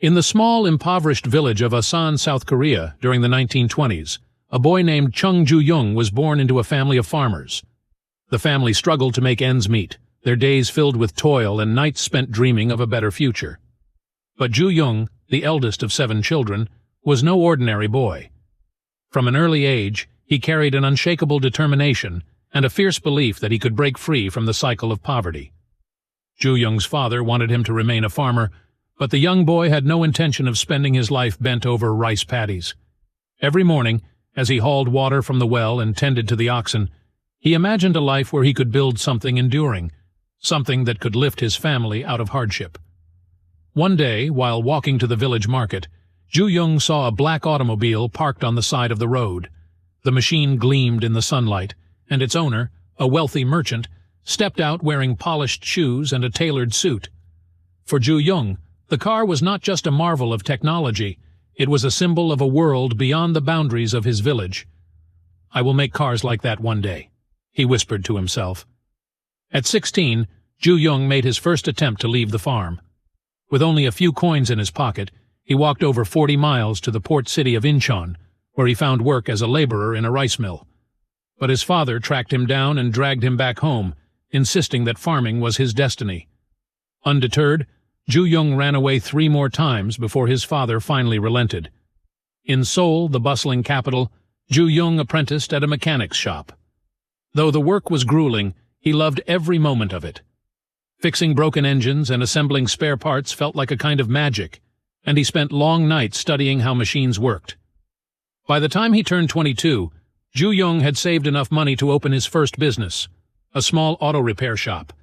In the small, impoverished village of Asan, South Korea, during the 1920s, a boy named Chung Ju-yung was born into a family of farmers. The family struggled to make ends meet, their days filled with toil and nights spent dreaming of a better future. But Ju-yung, the eldest of 7 children, was no ordinary boy. From an early age, he carried an unshakable determination and a fierce belief that he could break free from the cycle of poverty. Ju-young's father wanted him to remain a farmer, but the young boy had no intention of spending his life bent over rice paddies. Every morning, as he hauled water from the well and tended to the oxen, he imagined a life where he could build something enduring, something that could lift his family out of hardship. One day, while walking to the village market, Ju-yung saw a black automobile parked on the side of the road. The machine gleamed in the sunlight, and its owner, a wealthy merchant, stepped out wearing polished shoes and a tailored suit. For Ju-yung, the car was not just a marvel of technology, it was a symbol of a world beyond the boundaries of his village. "I will make cars like that one day," he whispered to himself. At 16, Ju-yung made his first attempt to leave the farm. With only a few coins in his pocket, he walked over 40 miles to the port city of Incheon, where he found work as a laborer in a rice mill. But his father tracked him down and dragged him back home, insisting that farming was his destiny. Undeterred, Ju-yung ran away 3 more times before his father finally relented. In Seoul, the bustling capital, Ju-yung apprenticed at a mechanic's shop. Though the work was grueling, he loved every moment of it. Fixing broken engines and assembling spare parts felt like a kind of magic, and he spent long nights studying how machines worked. By the time he turned 22, Ju-yung had saved enough money to open his first business, a small auto repair shop.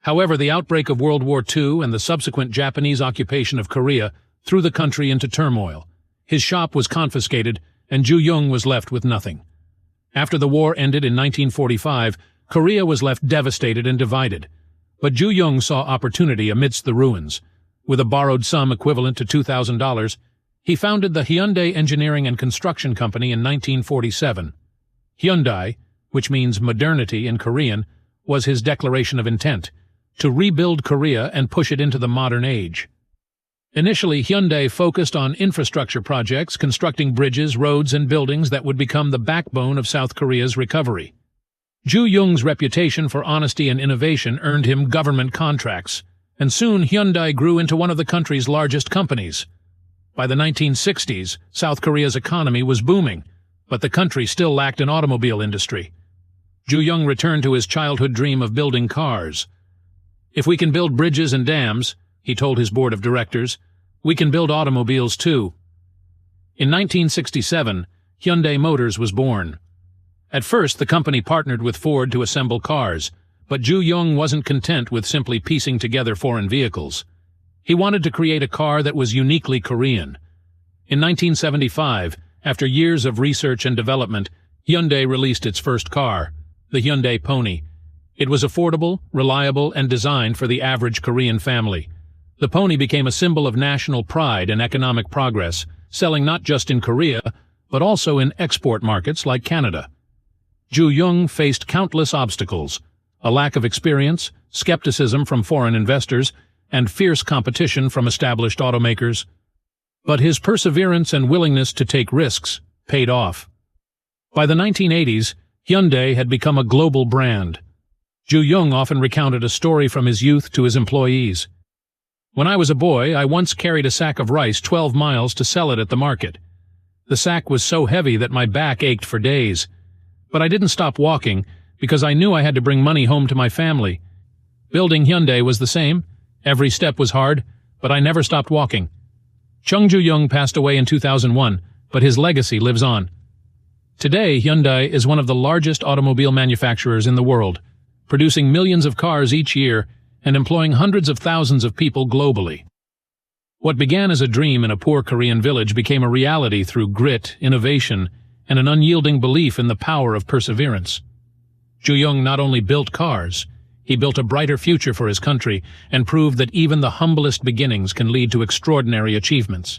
However, the outbreak of World War II and the subsequent Japanese occupation of Korea threw the country into turmoil. His shop was confiscated, and Ju-yung was left with nothing. After the war ended in 1945, Korea was left devastated and divided. But Ju-yung saw opportunity amidst the ruins. With a borrowed sum equivalent to $2,000, he founded the Hyundai Engineering and Construction Company in 1947. Hyundai, which means modernity in Korean, was his declaration of intent, to rebuild Korea and push it into the modern age. Initially, Hyundai focused on infrastructure projects, constructing bridges, roads, and buildings that would become the backbone of South Korea's recovery. Ju-young's reputation for honesty and innovation earned him government contracts, and soon Hyundai grew into one of the country's largest companies. By the 1960s, South Korea's economy was booming, but the country still lacked an automobile industry. Ju-yung returned to his childhood dream of building cars. "If we can build bridges and dams," he told his board of directors, "we can build automobiles too." In 1967, Hyundai Motors was born. At first, the company partnered with Ford to assemble cars, but Ju-yung wasn't content with simply piecing together foreign vehicles. He wanted to create a car that was uniquely Korean. In 1975, after years of research and development, Hyundai released its first car, the Hyundai Pony. It was affordable, reliable, and designed for the average Korean family. The Pony became a symbol of national pride and economic progress, selling not just in Korea, but also in export markets like Canada. Ju-yung faced countless obstacles: a lack of experience, skepticism from foreign investors, and fierce competition from established automakers. But his perseverance and willingness to take risks paid off. By the 1980s, Hyundai had become a global brand. Ju-yung often recounted a story from his youth to his employees. "When I was a boy, I once carried a sack of rice 12 miles to sell it at the market. The sack was so heavy that my back ached for days. But I didn't stop walking, because I knew I had to bring money home to my family. Building Hyundai was the same. Every step was hard, but I never stopped walking." Chung Ju-yung passed away in 2001, but his legacy lives on. Today, Hyundai is one of the largest automobile manufacturers in the world, producing millions of cars each year and employing hundreds of thousands of people globally. What began as a dream in a poor Korean village became a reality through grit, innovation, and an unyielding belief in the power of perseverance. Ju-yung not only built cars, he built a brighter future for his country and proved that even the humblest beginnings can lead to extraordinary achievements.